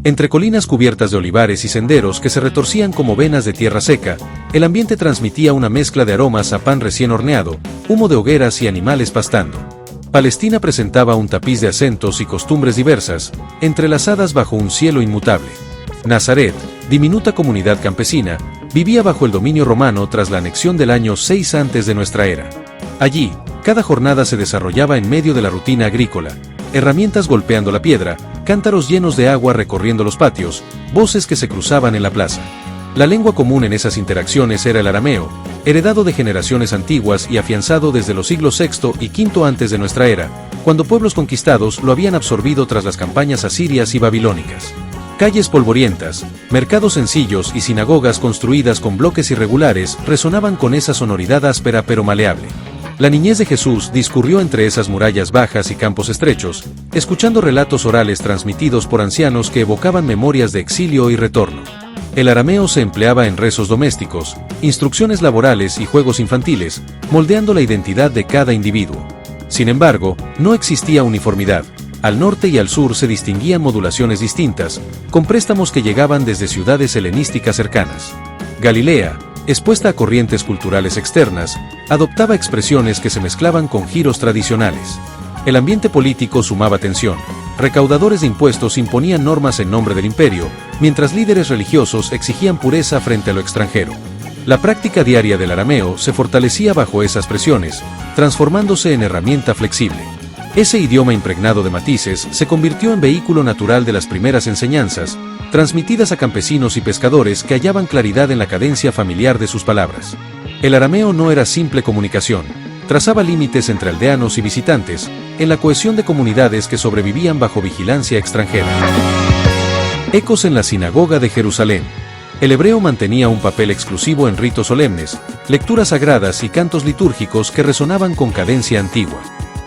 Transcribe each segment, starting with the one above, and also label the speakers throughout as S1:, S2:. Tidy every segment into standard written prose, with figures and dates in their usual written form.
S1: Entre colinas cubiertas de olivares y senderos que se retorcían como venas de tierra seca, el ambiente transmitía una mezcla de aromas a pan recién horneado, humo de hogueras y animales pastando. Palestina presentaba un tapiz de acentos y costumbres diversas, entrelazadas bajo un cielo inmutable. Nazaret, diminuta comunidad campesina, vivía bajo el dominio romano tras la anexión del año 6 antes de nuestra era. Allí, cada jornada se desarrollaba en medio de la rutina agrícola, herramientas golpeando la piedra, cántaros llenos de agua recorriendo los patios, voces que se cruzaban en la plaza. La lengua común en esas interacciones era el arameo, heredado de generaciones antiguas y afianzado desde los siglos VI y V antes de nuestra era, cuando pueblos conquistados lo habían absorbido tras las campañas asirias y babilónicas. Calles polvorientas, mercados sencillos y sinagogas construidas con bloques irregulares resonaban con esa sonoridad áspera pero maleable. La niñez de Jesús discurrió entre esas murallas bajas y campos estrechos, escuchando relatos orales transmitidos por ancianos que evocaban memorias de exilio y retorno. El arameo se empleaba en rezos domésticos, instrucciones laborales y juegos infantiles, moldeando la identidad de cada individuo. Sin embargo, no existía uniformidad. Al norte y al sur se distinguían modulaciones distintas, con préstamos que llegaban desde ciudades helenísticas cercanas. Galilea, expuesta a corrientes culturales externas, adoptaba expresiones que se mezclaban con giros tradicionales. El ambiente político sumaba tensión. Recaudadores de impuestos imponían normas en nombre del imperio, mientras líderes religiosos exigían pureza frente a lo extranjero. La práctica diaria del arameo se fortalecía bajo esas presiones, transformándose en herramienta flexible. Ese idioma impregnado de matices se convirtió en vehículo natural de las primeras enseñanzas, transmitidas a campesinos y pescadores que hallaban claridad en la cadencia familiar de sus palabras. El arameo no era simple comunicación, trazaba límites entre aldeanos y visitantes, en la cohesión de comunidades que sobrevivían bajo vigilancia extranjera. Ecos en la sinagoga de Jerusalén. El hebreo mantenía un papel exclusivo en ritos solemnes, lecturas sagradas y cantos litúrgicos que resonaban con cadencia antigua.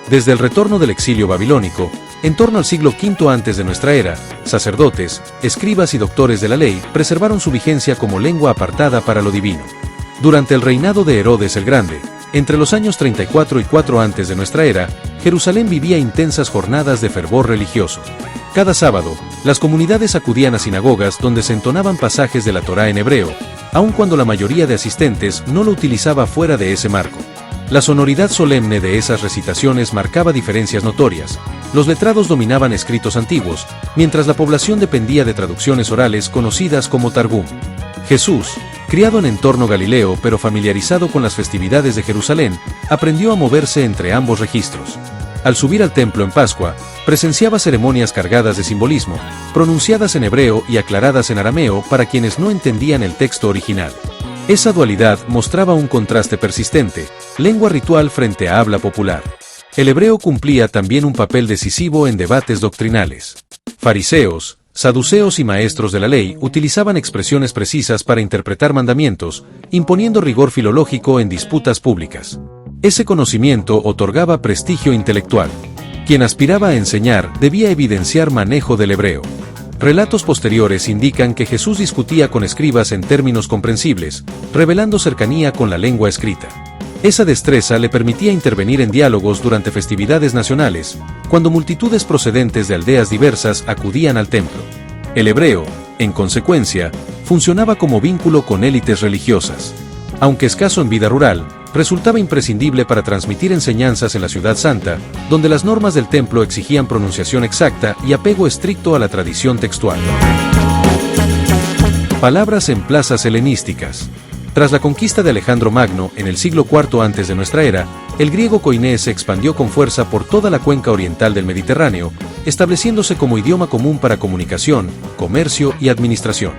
S1: Desde el retorno del exilio babilónico, en torno al siglo V antes de nuestra era, sacerdotes, escribas y doctores de la ley preservaron su vigencia como lengua apartada para lo divino. Durante el reinado de Herodes el Grande, entre los años 34 y 4 antes de nuestra era, Jerusalén vivía intensas jornadas de fervor religioso. Cada sábado, las comunidades acudían a sinagogas donde se entonaban pasajes de la Torá en hebreo, aun cuando la mayoría de asistentes no lo utilizaba fuera de ese marco. La sonoridad solemne de esas recitaciones marcaba diferencias notorias. Los letrados dominaban escritos antiguos, mientras la población dependía de traducciones orales conocidas como Targum. Jesús, criado en entorno galileo pero familiarizado con las festividades de Jerusalén, aprendió a moverse entre ambos registros. Al subir al templo en Pascua, presenciaba ceremonias cargadas de simbolismo, pronunciadas en hebreo y aclaradas en arameo para quienes no entendían el texto original. Esa dualidad mostraba un contraste persistente, lengua ritual frente a habla popular. El hebreo cumplía también un papel decisivo en debates doctrinales. Fariseos, saduceos y maestros de la ley utilizaban expresiones precisas para interpretar mandamientos, imponiendo rigor filológico en disputas públicas. Ese conocimiento otorgaba prestigio intelectual. Quien aspiraba a enseñar debía evidenciar manejo del hebreo. Relatos posteriores indican que Jesús discutía con escribas en términos comprensibles, revelando cercanía con la lengua escrita. Esa destreza le permitía intervenir en diálogos durante festividades nacionales, cuando multitudes procedentes de aldeas diversas acudían al templo. El hebreo, en consecuencia, funcionaba como vínculo con élites religiosas. Aunque escaso en vida rural, resultaba imprescindible para transmitir enseñanzas en la Ciudad Santa, donde las normas del templo exigían pronunciación exacta y apego estricto a la tradición textual. Palabras en plazas helenísticas. Tras la conquista de Alejandro Magno en el siglo IV antes de nuestra era, el griego koiné se expandió con fuerza por toda la cuenca oriental del Mediterráneo, estableciéndose como idioma común para comunicación, comercio y administración.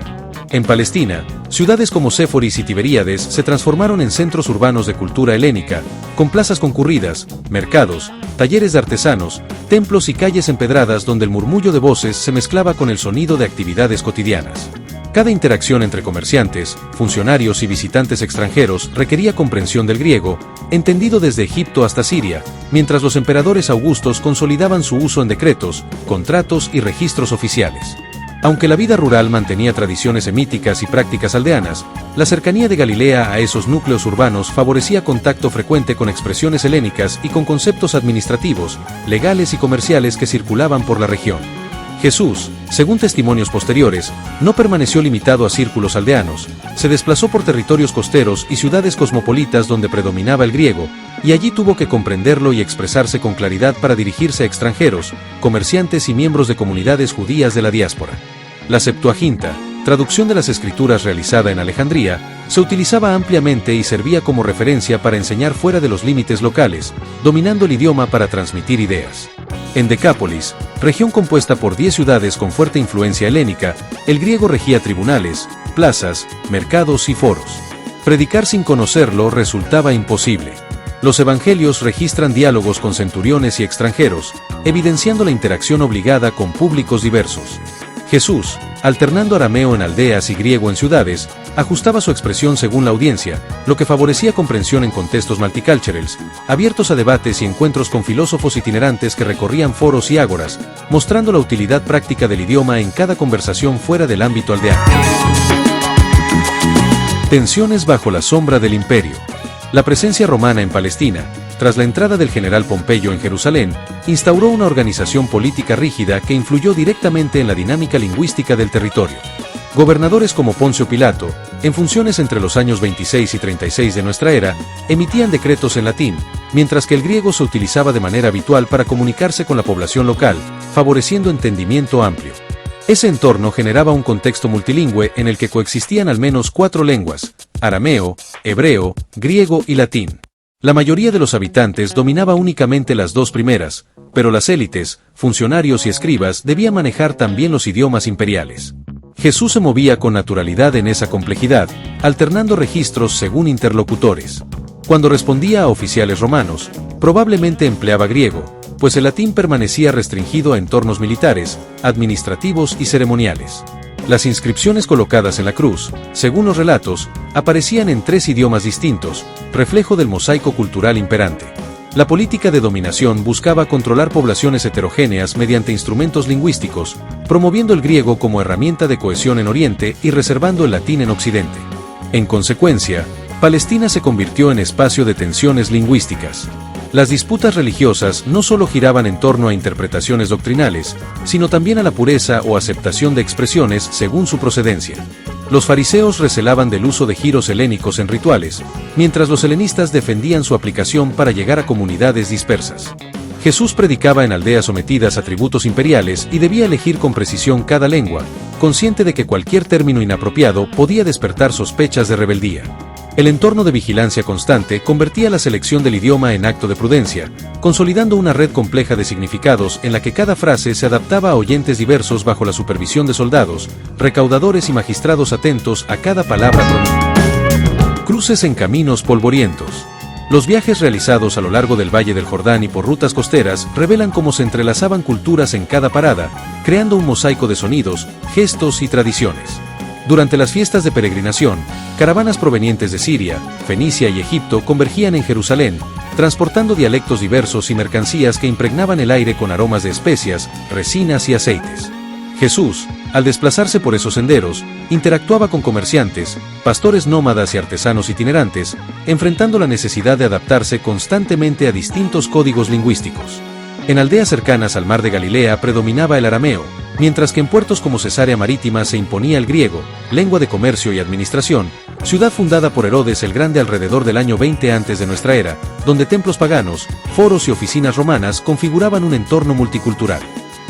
S1: En Palestina, ciudades como Séforis y Tiberíades se transformaron en centros urbanos de cultura helénica, con plazas concurridas, mercados, talleres de artesanos, templos y calles empedradas donde el murmullo de voces se mezclaba con el sonido de actividades cotidianas. Cada interacción entre comerciantes, funcionarios y visitantes extranjeros requería comprensión del griego, entendido desde Egipto hasta Siria, mientras los emperadores augustos consolidaban su uso en decretos, contratos y registros oficiales. Aunque la vida rural mantenía tradiciones semíticas y prácticas aldeanas, la cercanía de Galilea a esos núcleos urbanos favorecía contacto frecuente con expresiones helénicas y con conceptos administrativos, legales y comerciales que circulaban por la región. Jesús, según testimonios posteriores, no permaneció limitado a círculos aldeanos, se desplazó por territorios costeros y ciudades cosmopolitas donde predominaba el griego, y allí tuvo que comprenderlo y expresarse con claridad para dirigirse a extranjeros, comerciantes y miembros de comunidades judías de la diáspora. La Septuaginta, traducción de las Escrituras realizada en Alejandría, se utilizaba ampliamente y servía como referencia para enseñar fuera de los límites locales, dominando el idioma para transmitir ideas. En Decápolis, región compuesta por 10 ciudades con fuerte influencia helénica, el griego regía tribunales, plazas, mercados y foros. Predicar sin conocerlo resultaba imposible. Los evangelios registran diálogos con centuriones y extranjeros, evidenciando la interacción obligada con públicos diversos. Jesús, alternando arameo en aldeas y griego en ciudades, ajustaba su expresión según la audiencia, lo que favorecía comprensión en contextos multiculturales, abiertos a debates y encuentros con filósofos itinerantes que recorrían foros y ágoras, mostrando la utilidad práctica del idioma en cada conversación fuera del ámbito aldeano. Tensiones bajo la sombra del imperio. La presencia romana en Palestina, tras la entrada del general Pompeyo en Jerusalén, instauró una organización política rígida que influyó directamente en la dinámica lingüística del territorio. Gobernadores como Poncio Pilato, en funciones entre los años 26 y 36 de nuestra era, emitían decretos en latín, mientras que el griego se utilizaba de manera habitual para comunicarse con la población local, favoreciendo entendimiento amplio. Ese entorno generaba un contexto multilingüe en el que coexistían al menos 4 lenguas: arameo, hebreo, griego y latín. La mayoría de los habitantes dominaba únicamente las 2 primeras, pero las élites, funcionarios y escribas debían manejar también los idiomas imperiales. Jesús se movía con naturalidad en esa complejidad, alternando registros según interlocutores. Cuando respondía a oficiales romanos, probablemente empleaba griego, pues el latín permanecía restringido a entornos militares, administrativos y ceremoniales. Las inscripciones colocadas en la cruz, según los relatos, aparecían en 3 idiomas distintos, reflejo del mosaico cultural imperante. La política de dominación buscaba controlar poblaciones heterogéneas mediante instrumentos lingüísticos, promoviendo el griego como herramienta de cohesión en Oriente y reservando el latín en Occidente. En consecuencia, Palestina se convirtió en espacio de tensiones lingüísticas. Las disputas religiosas no solo giraban en torno a interpretaciones doctrinales, sino también a la pureza o aceptación de expresiones según su procedencia. Los fariseos recelaban del uso de giros helénicos en rituales, mientras los helenistas defendían su aplicación para llegar a comunidades dispersas. Jesús predicaba en aldeas sometidas a tributos imperiales y debía elegir con precisión cada lengua, consciente de que cualquier término inapropiado podía despertar sospechas de rebeldía. El entorno de vigilancia constante convertía la selección del idioma en acto de prudencia, consolidando una red compleja de significados en la que cada frase se adaptaba a oyentes diversos bajo la supervisión de soldados, recaudadores y magistrados atentos a cada palabra pronunciada. Cruces en caminos polvorientos. Los viajes realizados a lo largo del Valle del Jordán y por rutas costeras revelan cómo se entrelazaban culturas en cada parada, creando un mosaico de sonidos, gestos y tradiciones. Durante las fiestas de peregrinación, caravanas provenientes de Siria, Fenicia y Egipto convergían en Jerusalén, transportando dialectos diversos y mercancías que impregnaban el aire con aromas de especias, resinas y aceites. Jesús, al desplazarse por esos senderos, interactuaba con comerciantes, pastores nómadas y artesanos itinerantes, enfrentando la necesidad de adaptarse constantemente a distintos códigos lingüísticos. En aldeas cercanas al mar de Galilea predominaba el arameo, mientras que en puertos como Cesarea Marítima se imponía el griego, lengua de comercio y administración, ciudad fundada por Herodes el Grande alrededor del año 20 antes de nuestra era, donde templos paganos, foros y oficinas romanas configuraban un entorno multicultural.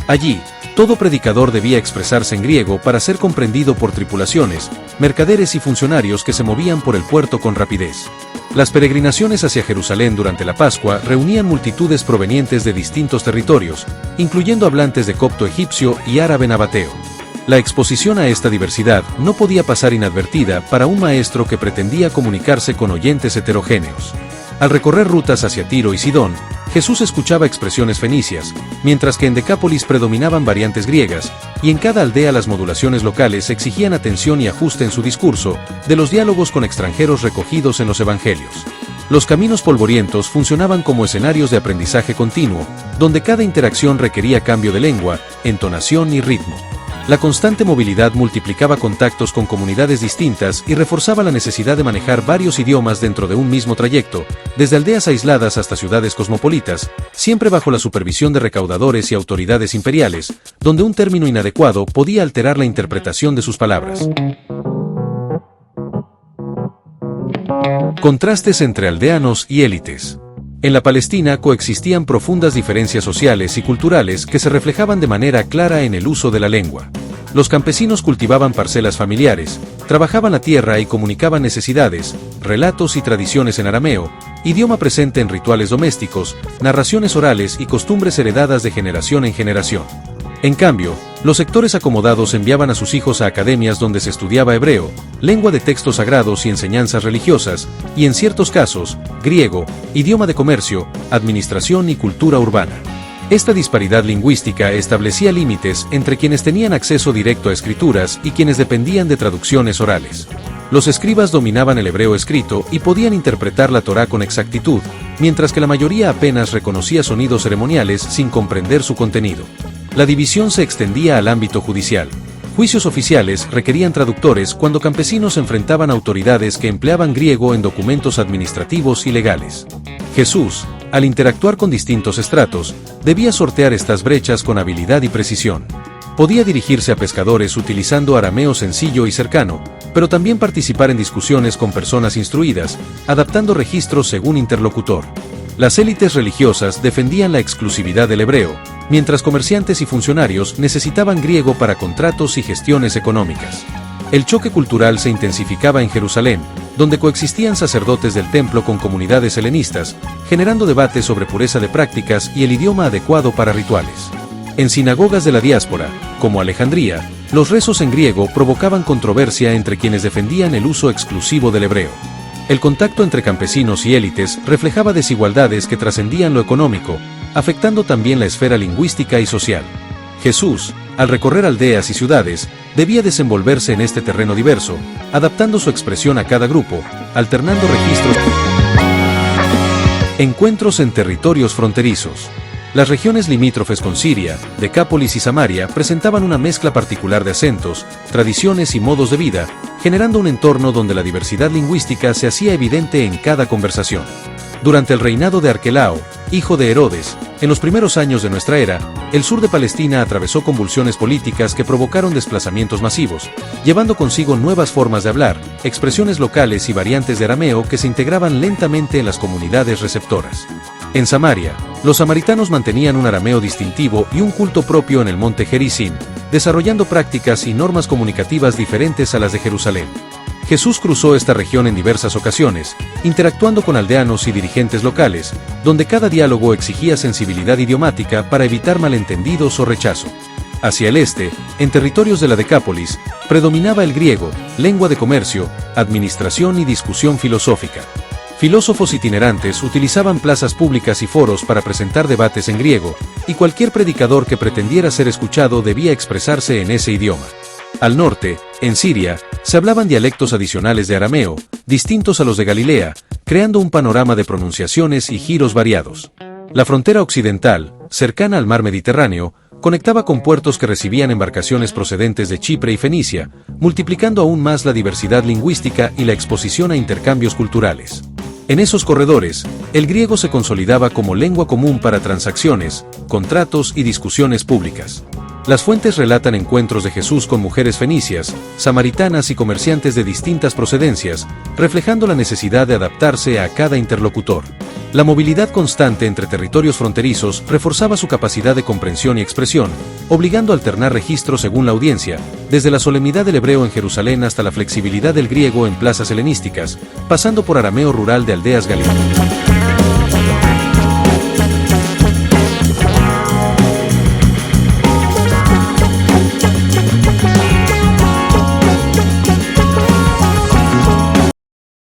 S1: Allí, todo predicador debía expresarse en griego para ser comprendido por tripulaciones, mercaderes y funcionarios que se movían por el puerto con rapidez. Las peregrinaciones hacia Jerusalén durante la Pascua reunían multitudes provenientes de distintos territorios, incluyendo hablantes de copto egipcio y árabe nabateo. La exposición a esta diversidad no podía pasar inadvertida para un maestro que pretendía comunicarse con oyentes heterogéneos. Al recorrer rutas hacia Tiro y Sidón, Jesús escuchaba expresiones fenicias, mientras que en Decápolis predominaban variantes griegas, y en cada aldea las modulaciones locales exigían atención y ajuste en su discurso, de los diálogos con extranjeros recogidos en los evangelios. Los caminos polvorientos funcionaban como escenarios de aprendizaje continuo, donde cada interacción requería cambio de lengua, entonación y ritmo. La constante movilidad multiplicaba contactos con comunidades distintas y reforzaba la necesidad de manejar varios idiomas dentro de un mismo trayecto, desde aldeas aisladas hasta ciudades cosmopolitas, siempre bajo la supervisión de recaudadores y autoridades imperiales, donde un término inadecuado podía alterar la interpretación de sus palabras. Contrastes entre aldeanos y élites. En la Palestina coexistían profundas diferencias sociales y culturales que se reflejaban de manera clara en el uso de la lengua. Los campesinos cultivaban parcelas familiares, trabajaban la tierra y comunicaban necesidades, relatos y tradiciones en arameo, idioma presente en rituales domésticos, narraciones orales y costumbres heredadas de generación en generación. En cambio, los sectores acomodados enviaban a sus hijos a academias donde se estudiaba hebreo, lengua de textos sagrados y enseñanzas religiosas, y en ciertos casos, griego, idioma de comercio, administración y cultura urbana. Esta disparidad lingüística establecía límites entre quienes tenían acceso directo a escrituras y quienes dependían de traducciones orales. Los escribas dominaban el hebreo escrito y podían interpretar la Torá con exactitud, mientras que la mayoría apenas reconocía sonidos ceremoniales sin comprender su contenido. La división se extendía al ámbito judicial. Juicios oficiales requerían traductores cuando campesinos enfrentaban autoridades que empleaban griego en documentos administrativos y legales. Jesús, al interactuar con distintos estratos, debía sortear estas brechas con habilidad y precisión. Podía dirigirse a pescadores utilizando arameo sencillo y cercano, pero también participar en discusiones con personas instruidas, adaptando registros según interlocutor. Las élites religiosas defendían la exclusividad del hebreo, mientras comerciantes y funcionarios necesitaban griego para contratos y gestiones económicas. El choque cultural se intensificaba en Jerusalén, donde coexistían sacerdotes del templo con comunidades helenistas, generando debates sobre pureza de prácticas y el idioma adecuado para rituales. En sinagogas de la diáspora, como Alejandría, los rezos en griego provocaban controversia entre quienes defendían el uso exclusivo del hebreo. El contacto entre campesinos y élites reflejaba desigualdades que trascendían lo económico, afectando también la esfera lingüística y social. Jesús, al recorrer aldeas y ciudades, debía desenvolverse en este terreno diverso, adaptando su expresión a cada grupo, alternando registros. Encuentros en territorios fronterizos. Las regiones limítrofes con Siria, Decápolis y Samaria presentaban una mezcla particular de acentos, tradiciones y modos de vida, generando un entorno donde la diversidad lingüística se hacía evidente en cada conversación. Durante el reinado de Arquelao, hijo de Herodes, en los primeros años de nuestra era, el sur de Palestina atravesó convulsiones políticas que provocaron desplazamientos masivos, llevando consigo nuevas formas de hablar, expresiones locales y variantes de arameo que se integraban lentamente en las comunidades receptoras. En Samaria, los samaritanos mantenían un arameo distintivo y un culto propio en el monte Gerizim, desarrollando prácticas y normas comunicativas diferentes a las de Jerusalén. Jesús cruzó esta región en diversas ocasiones, interactuando con aldeanos y dirigentes locales, donde cada diálogo exigía sensibilidad idiomática para evitar malentendidos o rechazo. Hacia el este, en territorios de la Decápolis, predominaba el griego, lengua de comercio, administración y discusión filosófica. Filósofos itinerantes utilizaban plazas públicas y foros para presentar debates en griego, y cualquier predicador que pretendiera ser escuchado debía expresarse en ese idioma. Al norte, en Siria, se hablaban dialectos adicionales de arameo, distintos a los de Galilea, creando un panorama de pronunciaciones y giros variados. La frontera occidental, cercana al mar Mediterráneo, conectaba con puertos que recibían embarcaciones procedentes de Chipre y Fenicia, multiplicando aún más la diversidad lingüística y la exposición a intercambios culturales. En esos corredores, el griego se consolidaba como lengua común para transacciones, contratos y discusiones públicas. Las fuentes relatan encuentros de Jesús con mujeres fenicias, samaritanas y comerciantes de distintas procedencias, reflejando la necesidad de adaptarse a cada interlocutor. La movilidad constante entre territorios fronterizos reforzaba su capacidad de comprensión y expresión, obligando a alternar registros según la audiencia, desde la solemnidad del hebreo en Jerusalén hasta la flexibilidad del griego en plazas helenísticas, pasando por arameo rural de aldeas galileas.